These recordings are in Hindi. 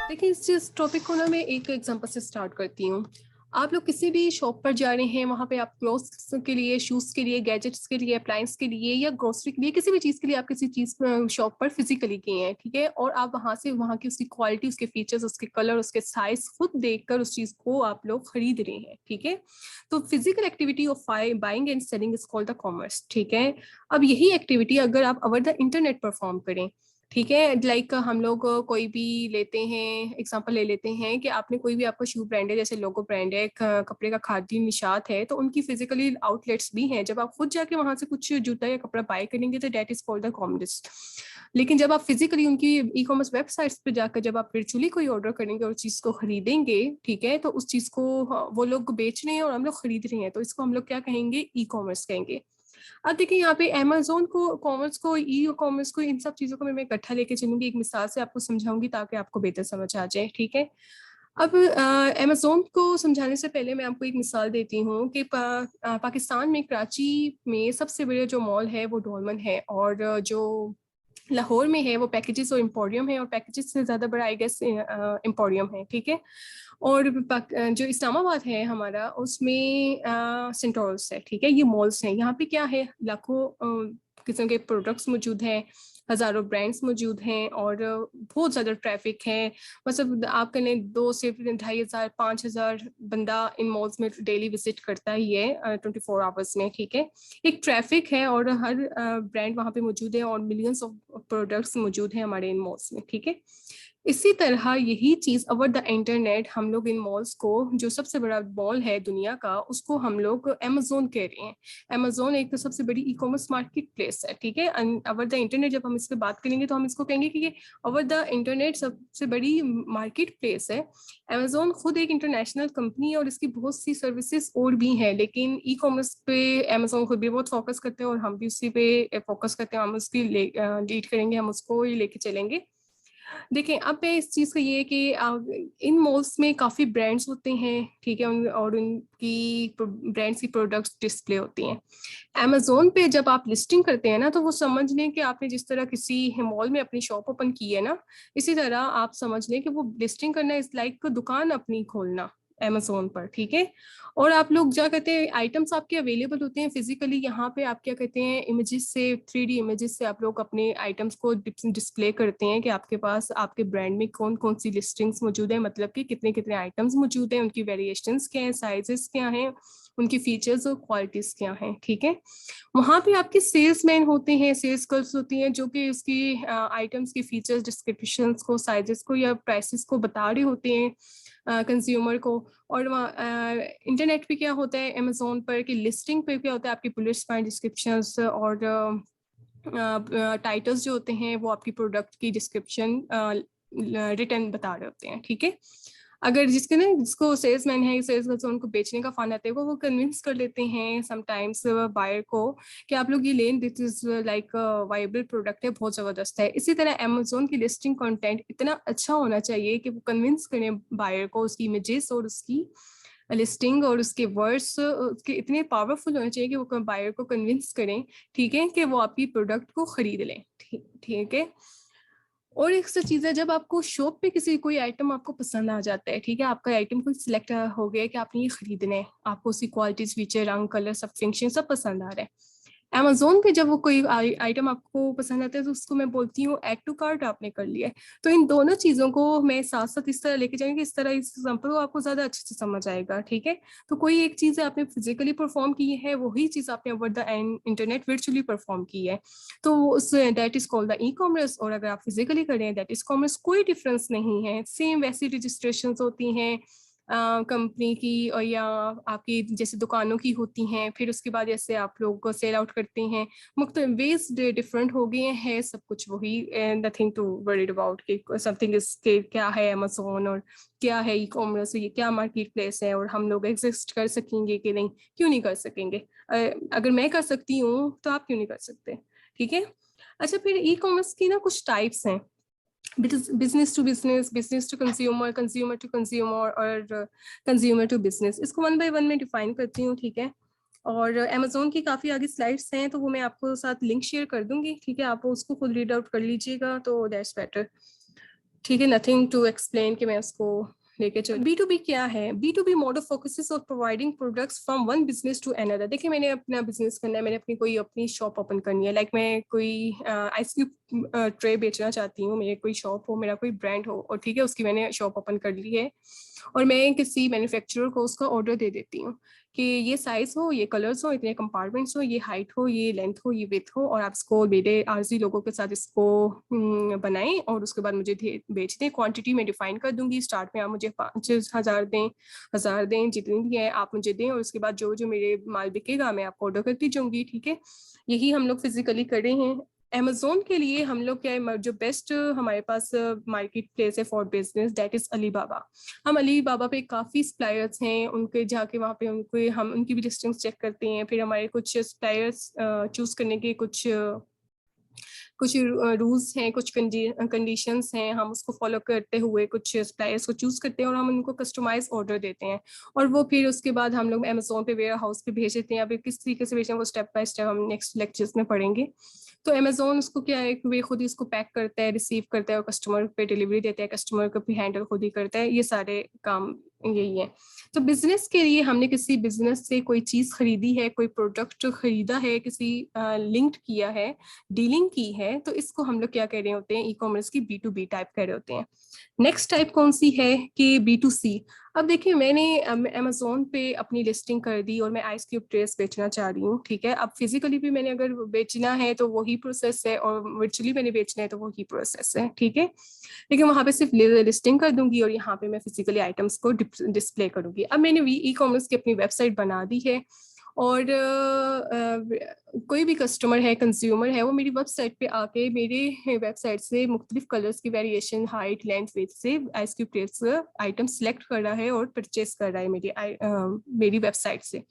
देखिए, इस टॉपिक को ना मैं एक एग्जांपल से स्टार्ट करती हूँ। आप लोग किसी भी शॉप पर जा रहे हैं, वहाँ पे आप क्लोथ्स के लिए, शूज़ के लिए, गैजेट्स के लिए, अप्लायंस के लिए या ग्रोसरी के लिए, किसी भी चीज़ के लिए आप किसी चीज़ शॉप पर फिजिकली गए हैं, ठीक है? और आप वहाँ से वहाँ की उसकी क्वालिटी, उसके फीचर्स, उसके कलर, उसके साइज़ खुद देखकर उस चीज़ को आप लोग खरीद रहे हैं, ठीक है? तो physical activity of buying and selling is called the commerce, ठीक है? अब यही एक्टिविटी अगर आप ओवर द इंटरनेट परफॉर्म करें, ठीक है, लाइक हम लोग कोई भी लेते हैं, एग्जांपल ले लेते हैं कि आपने कोई भी आपका शू ब्रांड है, जैसे लोगो ब्रांड है, कपड़े का खादी निशात है, तो उनकी फिजिकली आउटलेट्स भी हैं। जब आप खुद जाके वहां से कुछ जूता या कपड़ा बाय करेंगे तो that is called the commerce. लेकिन जब आप फिजिकली उनकी ई कॉमर्स वेबसाइट्स पे जाकर जब आप वर्चुअली कोई ऑर्डर करेंगे और चीज को खरीदेंगे, ठीक है, तो उस चीज को वो लोग बेच रहे हैं और हम लोग खरीद रहे हैं, तो इसको हम लोग क्या कहेंगे? ई कॉमर्स कहेंगे। अब देखिए, यहाँ पे अमेजोन को, कॉमर्स को, ई कॉमर्स को, इन सब चीजों को मैं इकट्ठा लेके चलूंगी, एक मिसाल से आपको समझाऊंगी ताकि आपको बेहतर समझ आ जाए, ठीक है? अब अमेजोन को समझाने से पहले मैं आपको एक मिसाल देती हूँ कि पाकिस्तान में कराची में सबसे बड़े जो मॉल है वो डोलमन है, और जो लाहौर में है वो पैकेजेस और एम्पोरियम है, और पैकेजेस से ज्यादा बड़ा आई गेस एम्पोरियम है, ठीक है? और जो इस्लामाबाद है हमारा, उसमें सेंटोर्स है, ठीक है? ये मॉल्स हैं। यहाँ पे क्या है, लाखों किस्म के प्रोडक्ट्स मौजूद हैं, हजारों ब्रांड्स मौजूद हैं, और बहुत ज्यादा ट्रैफिक है। मतलब आप कहें 2 से 2,500 5,000 बंदा इन मॉल्स में डेली विजिट करता ही है 24 आवर्स में, ठीक है? एक ट्रैफिक है, और हर ब्रांड वहाँ पे मौजूद है, और मिलियंस ऑफ प्रोडक्ट्स मौजूद हैं हमारे इन मॉल्स में, ठीक है? इसी तरह यही चीज ओवर द इंटरनेट हम लोग इन मॉल्स को, जो सबसे बड़ा मॉल है दुनिया का, उसको हम लोग अमेजोन कह रहे हैं। अमेजोन एक तो सबसे बड़ी ई कॉमर्स मार्केट प्लेस है, ठीक है? ओवर द इंटरनेट जब हम इस पर बात करेंगे तो हम इसको कहेंगे कि ये ओवर द इंटरनेट सबसे बड़ी मार्केट प्लेस है। अमेजोन खुद एक इंटरनेशनल कंपनी है और इसकी बहुत सी सर्विसेज और भी हैं, लेकिन ई कॉमर्स पे अमेजोन खुद भी बहुत फोकस करते हैं और हम भी उसी पे फोकस करते हैं। हम उसकी लीड करेंगे, हम उसको ही लेके चलेंगे। देखिए, अब मैं इस चीज़ का ये है कि इन मॉल्स में काफ़ी ब्रांड्स होते हैं, ठीक है? और उनकी ब्रांड्स की प्रोडक्ट्स डिस्प्ले होती हैं। अमेजोन पे जब आप लिस्टिंग करते हैं ना, तो वो समझ लें कि आपने जिस तरह किसी मॉल में अपनी शॉप ओपन की है ना, इसी तरह आप समझ लें कि वो लिस्टिंग करना इज लाइक दुकान अपनी खोलना अमेजोन पर, ठीक है? और आप लोग क्या कहते हैं, आइटम्स आपके अवेलेबल होते हैं फिजिकली। यहाँ पे आप क्या कहते हैं, इमेजेस से, 3D इमेजेस से आप लोग अपने आइटम्स को डिस्प्ले करते हैं कि आपके पास आपके ब्रांड में कौन कौन सी लिस्टिंग्स मौजूद है, मतलब कि कितने कितने आइटम्स मौजूद हैं, उनकी वेरिएशंस क्या हैं, साइजेस क्या हैं, उनकी फीचर्स और क्वालिटीज क्या हैं, ठीक है? वहां पे आपके सेल्समैन होते हैं, सेल्स गर्ल्स होती हैं, जो कि उसकी आइटम्स की फीचर्स, डिस्क्रिप्शंस को, साइजेस को या प्राइसेस को बता रहे होते हैं कंज्यूमर को। और वहाँ इंटरनेट पे क्या होता है, अमेजोन पर की लिस्टिंग पे क्या होता है, आपकी बुलेट्स पॉइंट, डिस्क्रिप्शंस और टाइटल्स जो होते हैं वो आपकी प्रोडक्ट की डिस्क्रिप्शन रिटर्न बता रहे होते हैं, ठीक है? अगर जिसके ना, जिसको सेल्समैन है, सेल्स उनको बेचने का फान आता है, वो कन्विंस कर लेते हैं समटाइम्स बायर को कि आप लोग ये लें, this is like viable product है, बहुत जबरदस्त है। इसी तरह अमेजोन की लिस्टिंग कंटेंट इतना अच्छा होना चाहिए कि वो कन्विंस करें बायर को, उसकी इमेजेस और उसकी लिस्टिंग और उसके वर्ड्स उसके इतने पावरफुल होने चाहिए कि वो बायर को कन्विंस करें, ठीक है, कि वो आपकी प्रोडक्ट को खरीद लें, ठीक है? और एक सा चीज़ है, जब आपको शॉप पे किसी कोई आइटम आपको पसंद आ जाता है, ठीक है, आपका आइटम कोई सिलेक्ट हो गया कि आपने ये खरीदना है, आपको उसकी क्वालिटीज, फीचर, रंग, कलर, सब फंक्शन सब पसंद आ रहा है। अमेजोन पे जब वो कोई आइटम आपको पसंद आता है तो उसको मैं बोलती हूँ ऐड टू कार्ट आपने कर लिया है। तो इन दोनों चीजों को मैं साथ साथ इस तरह लेके जाएंगे, इस तरह इस एग्जाम्पल को आपको ज्यादा अच्छे से समझ आएगा, ठीक है? तो कोई एक चीज है आपने फिजिकली परफॉर्म की है, वही चीज आपने over the internet virtually perform की है, तो उस that is called the e commerce. और अगर आप फिजिकली करें दैट इज कॉमर्स। कोई डिफरेंस नहीं है, सेम वैसी रजिस्ट्रेशन होती हैं कंपनी की, और या आपकी जैसे दुकानों की होती हैं। फिर उसके बाद जैसे आप लोग को सेल आउट करते हैं, मुख्तलिफ वेज डिफरेंट हो गए हैं, सब कुछ वही। नथिंग टू वरीड अबाउट कि समथिंग इज के क्या है अमेजोन और क्या है ई कॉमर्स, ये क्या मार्केट प्लेस है, और हम लोग एग्जिस्ट कर सकेंगे कि नहीं, क्यों नहीं कर सकेंगे? अगर मैं कर सकती हूँ तो आप क्यों नहीं कर सकते, ठीक है? अच्छा, फिर ई कॉमर्स की ना कुछ टाइप्स हैं, business to business, business to consumer, consumer to consumer, और कंज्यूमर टू बिजनेस। इसको वन बाय वन में डिफाइन करती हूँ, ठीक है? और अमेजोन की काफ़ी आगे स्लाइड्स हैं, तो वो मैं आपको साथ लिंक शेयर कर दूंगी, ठीक है? आप उसको खुद रीड आउट कर लीजिएगा, तो दैट्स बेटर, ठीक है, नथिंग टू एक्सप्लेन कि मैं उसको लेके चल। B2B क्या है? B2B model focuses on providing products from one business to another. देखिए, मैंने अपना बिजनेस करना है, मैंने अपनी शॉप ओपन करनी है, लाइक मैं कोई आइसक्रीम ट्रे बेचना चाहती हूँ, मेरे कोई शॉप हो, मेरा कोई ब्रांड हो, और ठीक है, उसकी मैंने शॉप ओपन कर ली है, और मैं किसी मैन्युफैक्चरर को उसका ऑर्डर दे देती हूँ कि ये साइज हो, ये कलर्स हो, इतने कंपार्टमेंट्स हो, ये हाइट हो, ये लेंथ हो, ये विथ हो, और आप इसको मेरे आरजी लोगों के साथ इसको बनाएं, और उसके बाद मुझे बेच दें। क्वांटिटी में डिफाइन कर दूंगी, स्टार्ट में आप मुझे 5,000 दें, 1,000 दें, जितनी भी है आप मुझे दें, और उसके बाद जो जो मेरे माल बिकेगा मैं आपको ऑर्डर करती जाऊंगी। ठीक है, यही हम लोग फिजिकली कर रहे हैं। अमेजोन के लिए हम लोग क्या है, जो बेस्ट हमारे पास मार्केट प्लेस है for business, that is Alibaba. हम अलीबाबा पे काफ़ी सप्लायर्स हैं, उनके जाके वहाँ पे उनको हम उनकी भी लिस्टिंग्स चेक करते हैं, फिर हमारे कुछ सप्लायर्स चूज करने के कुछ रूल्स हैं, कुछ कंडीशंस हैं, हम उसको फॉलो करते हुए कुछ सप्लायर्स को चूज करते हैं, और हम उनको कस्टमाइज ऑर्डर देते हैं, और वो फिर उसके बाद हम लोग अमेजोन पे वेयर हाउस पे भेज देते हैं। अभी किस तरीके से भेजते हैं वो स्टेप बाय स्टेप हम नेक्स्ट लेक्चर्स में पढ़ेंगे। तो अमेजोन उसको क्या है, वे खुद ही उसको पैक करता है, रिसीव करता है, और कस्टमर पे डिलीवरी देता है, कस्टमर को भी हैंडल खुद ही करता है, ये सारे काम यही है। तो बिजनेस के लिए हमने किसी बिजनेस से कोई चीज खरीदी है, कोई प्रोडक्ट खरीदा है, किसी लिंक्ड किया है, डीलिंग की है, तो इसको हम लोग क्या कह रहे होते हैं, ई कॉमर्स की B2B टाइप कह रहे होते हैं। नेक्स्ट टाइप कौन सी है कि B2C। अब देखिए, मैंने अमेजोन पे अपनी लिस्टिंग कर दी और मैं आइस क्यूब ट्रेस बेचना चाह रही हूँ। ठीक है, अब फिजिकली भी मैंने अगर बेचना है तो वही प्रोसेस है, और वर्चुअली मैंने बेचना है तो वही प्रोसेस है। ठीक है, लेकिन वहां पे सिर्फ लिस्टिंग कर दूंगी, और यहाँ पे मैं फिजिकली आइटम्स को डिस्प्ले करूंगी। अब मैंने ई कॉमर्स की अपनी वेबसाइट बना दी है, और कोई भी कस्टमर है, कंज्यूमर है, वो मेरी वेबसाइट पे आके मेरे वेबसाइट से मुख्तलिफ कलर्स की वेरिएशन, हाइट, लेंथ, वेथ से ice cube trace item select कर रहा है और परचेस कर रहा है मेरी वेबसाइट से।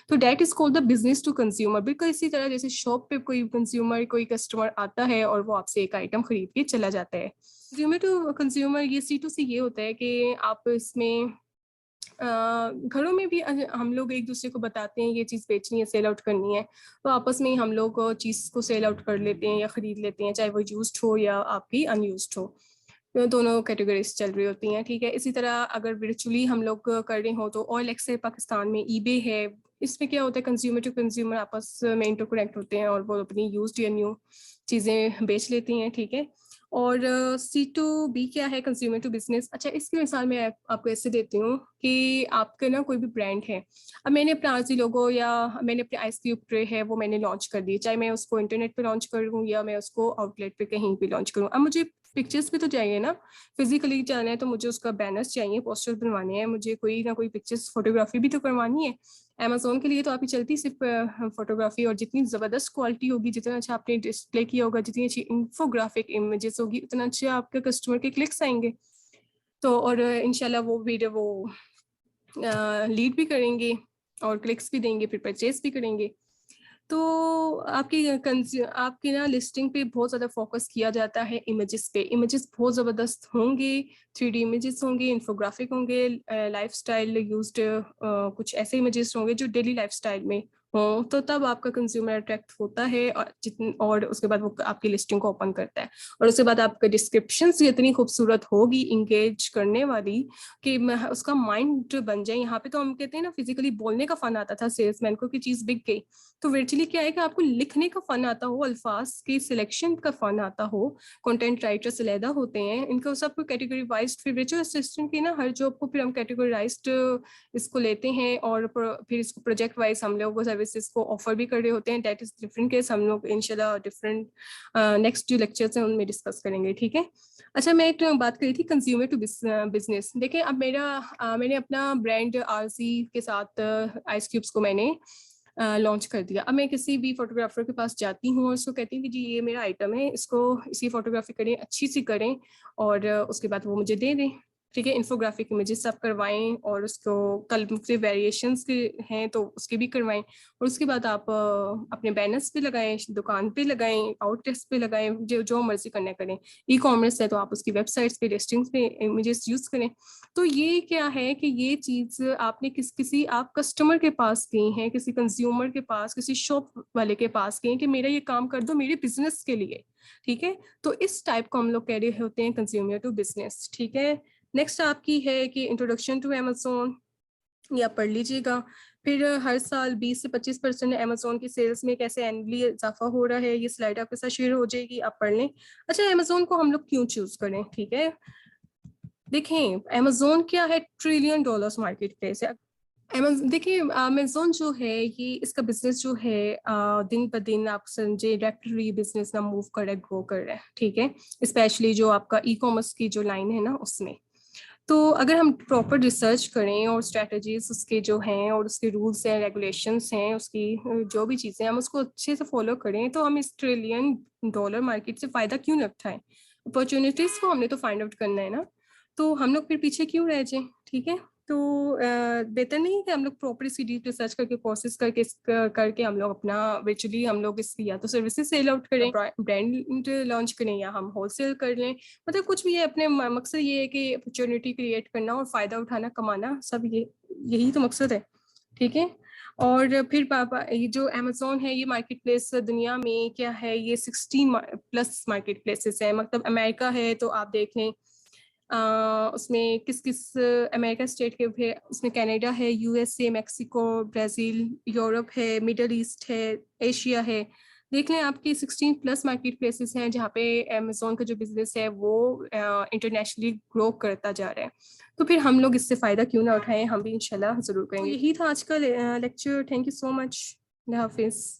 तो that is called the business to consumer. बिल्कुल इसी तरह जैसे शॉप पे कोई कंज्यूमर, कोई कस्टमर आता है और वो आपसे एक आइटम खरीद के चला जाता है। कंज्यूमर टू कंज्यूमर, ये C2C ये होता है कि आप इसमें घरों में भी हम लोग एक दूसरे को बताते हैं ये चीज़ बेचनी है, सेल आउट करनी है, तो आपस में ही हम लोग चीज़ को सेल आउट कर लेते हैं या खरीद लेते हैं, चाहे वो यूज्ड हो या आपकी अनयूज्ड हो, तो दोनों कैटेगरीज चल रही होती हैं। ठीक है, इसी तरह अगर वर्चुअली हम लोग कर रहे हो तो OLX है पाकिस्तान में, eBay है। इसमें क्या होता है, कंज्यूमर टू कंज्यूमर आपस में इंटरकनेक्ट होते हैं और वो अपनी यूज्ड या न्यू चीज़ें बेच लेती हैं। ठीक है, और C2B क्या है, कंज्यूमर टू बिजनेस। अच्छा, इसकी मिसाल मैं आपको ऐसे देती हूँ कि आपका ना कोई भी ब्रांड है, अब मैंने अपना आरजी लोगो या मैंने अपने आइस क्यूब ट्रे है वो मैंने लॉन्च कर दी, चाहे मैं उसको इंटरनेट पे लॉन्च करूँ या मैं उसको आउटलेट पे कहीं भी लॉन्च करूँ। अब मुझे पिक्चर्स भी तो चाहिए ना, फिजिकली जाना है तो मुझे उसका बैनर्स चाहिए, पोस्टर्स बनवाने हैं, मुझे कोई ना कोई पिक्चर्स, फोटोग्राफी भी तो करवानी है। अमेजोन के लिए तो आप ही चलती सिर्फ फोटोग्राफी, और जितनी जबरदस्त क्वालिटी होगी, जितना अच्छा आपने डिस्प्ले किया होगा, जितनी अच्छी इंफोग्राफिक इमेजेस होगी, उतना अच्छे आपके कस्टमर के क्लिक्स आएंगे। तो और इंशाल्लाह वो वीडियो वो लीड भी करेंगे और क्लिक्स भी देंगे, फिर परचेस भी करेंगे। तो आपकी ना लिस्टिंग पे बहुत ज़्यादा फोकस किया जाता है इमेजेस पे। इमेजेस बहुत ज़बरदस्त होंगे, 3D इमेजेस होंगे, इन्फोग्राफिक होंगे, लाइफस्टाइल यूज्ड कुछ ऐसे इमेजेस होंगे जो डेली लाइफस्टाइल में हो, तो तब आपका कंज्यूमर अट्रैक्ट होता है, और उसके बाद वो आपकी लिस्टिंग को ओपन करता है। और उसके बाद आपका डिस्क्रिप्शन इतनी खूबसूरत होगी, इंगेज करने वाली, कि उसका माइंड बन जाए। यहाँ पे तो हम कहते हैं ना, फिजिकली बोलने का फन आता था सेल्समैन को कि चीज़ बिक गई, तो वर्चुअली क्या है कि आपको लिखने का फन आता हो, अल्फाज की सिलेक्शन का फन आता हो। कंटेंट राइटर्स अलहदा होते हैं, इनको सबको कैटेगरी वाइज, फिर वर्चुअल असिस्टेंट की ना हर जॉब को फिर हम कैटेगराइज्ड इसको लेते हैं, और फिर इसको प्रोजेक्ट वाइज हम लोग सर्विसेज को ऑफर भी कर रहे होते हैं। दैट इज डिफरेंट केस, हम लोग इंशाल्लाह डिफरेंट नेक्स्ट जो लेक्चर्स हैं उनमें डिस्कस करेंगे। ठीक है, अच्छा, मैं एक बात करी थी कंज्यूमर टू बिजनेस। देखिए, अब मैंने अपना ब्रांड आरसी के साथ आइस क्यूब्स को मैंने लॉन्च कर दिया। अब मैं किसी भी फोटोग्राफर के पास जाती हूँ और उसको कहती हूँ कि जी ये मेरा आइटम है, इसको इसकी फोटोग्राफी करें, अच्छी सी करें, और उसके बाद वो मुझे दे दें। ठीक है, इन्फोग्राफिक इमेजेस आप करवाएं और उसको कलर के वेरिएशंस के हैं तो उसके भी करवाएं, और उसके बाद आप अपने बैनर्स पे लगाएं, दुकान पे लगाएं, आउटलेट्स पे लगाएं, जो जो मर्जी करना करें। ई कॉमर्स है तो आप उसकी वेबसाइट्स पे, लिस्टिंग्स पे इमेजेस यूज करें। तो ये क्या है कि ये चीज आपने किसी आप कस्टमर के पास गई हैं, किसी कंज्यूमर के पास, किसी शॉप वाले के पास गए कि मेरा ये काम कर दो मेरे बिजनेस के लिए, ठीक है। तो इस टाइप को हम लोग कह रहे होते हैं कंज्यूमर टू बिजनेस, ठीक है। नेक्स्ट आपकी है कि इंट्रोडक्शन टू अमेजोन, ये आप पढ़ लीजिएगा। फिर हर साल 20 से 25% अमेजोन की सेल्स में कैसे एनुअली इजाफा हो रहा है, ये स्लाइड आपके साथ शेयर हो जाएगी, आप पढ़ लें। अच्छा, अमेजोन को हम लोग क्यों चूज करें, ठीक है। देखें, अमेजोन क्या है, ट्रिलियन डॉलर्स मार्केट प्लेस है। देखिए, अमेजोन जो है ये इसका बिजनेस जो है दिन ब दिन आप समझे रैपिडली बिजनेस ना मूव कर रहा है, ग्रो कर रहा है, ठीक है। स्पेशली जो आपका ई कॉमर्स की जो लाइन है ना उसमें, तो अगर हम प्रॉपर रिसर्च करें और स्ट्रेटजीज उसके जो हैं और उसके रूल्स हैं, रेगुलेशंस हैं, उसकी जो भी चीज़ें हम उसको अच्छे से फॉलो करें, तो हम इस ट्रिलियन डॉलर मार्केट से फ़ायदा क्यों न उठाएं। अपॉर्चुनिटीज़ को हमने तो फाइंड आउट करना है ना, तो हम लोग फिर पीछे क्यों रह जाएं, ठीक है। तो बेहतर नहीं है कि हम लोग प्रॉपर इसकी डीप रिसर्च करके कोर्सेज करके हम लोग अपना वर्चुअली हम लोग इसकी या तो सर्विसेज सेल आउट करें, ब्रांड लॉन्च करें, या हम होलसेल कर लें, मतलब कुछ भी है। अपने मकसद ये है कि अपॉर्चुनिटी क्रिएट करना और फायदा उठाना, कमाना, सब यही तो मकसद है, ठीक है। और फिर पापा ये जो अमेजोन है ये मार्केट प्लेस दुनिया में क्या है, ये 16+ मार्केट प्लेसेस है। मतलब अमेरिका है तो आप देख लें उसमें किस किस अमेरिका स्टेट के भी, उसमें कनाडा है, यूएसए, मेक्सिको, ब्राज़ील, यूरोप है, मिडल ईस्ट है, एशिया है। देख लें आपकी 16+ मार्केट प्लेसेस हैं जहाँ पे अमेजोन का जो बिजनेस है वो इंटरनेशनली ग्रो करता जा रहा है। तो फिर हम लोग इससे फ़ायदा क्यों ना उठाएं, हम भी इंशाल्लाह ज़रूर करेंगे। तो यही था आज का lecture. Thank you so much. अल्लाह हाफिज़।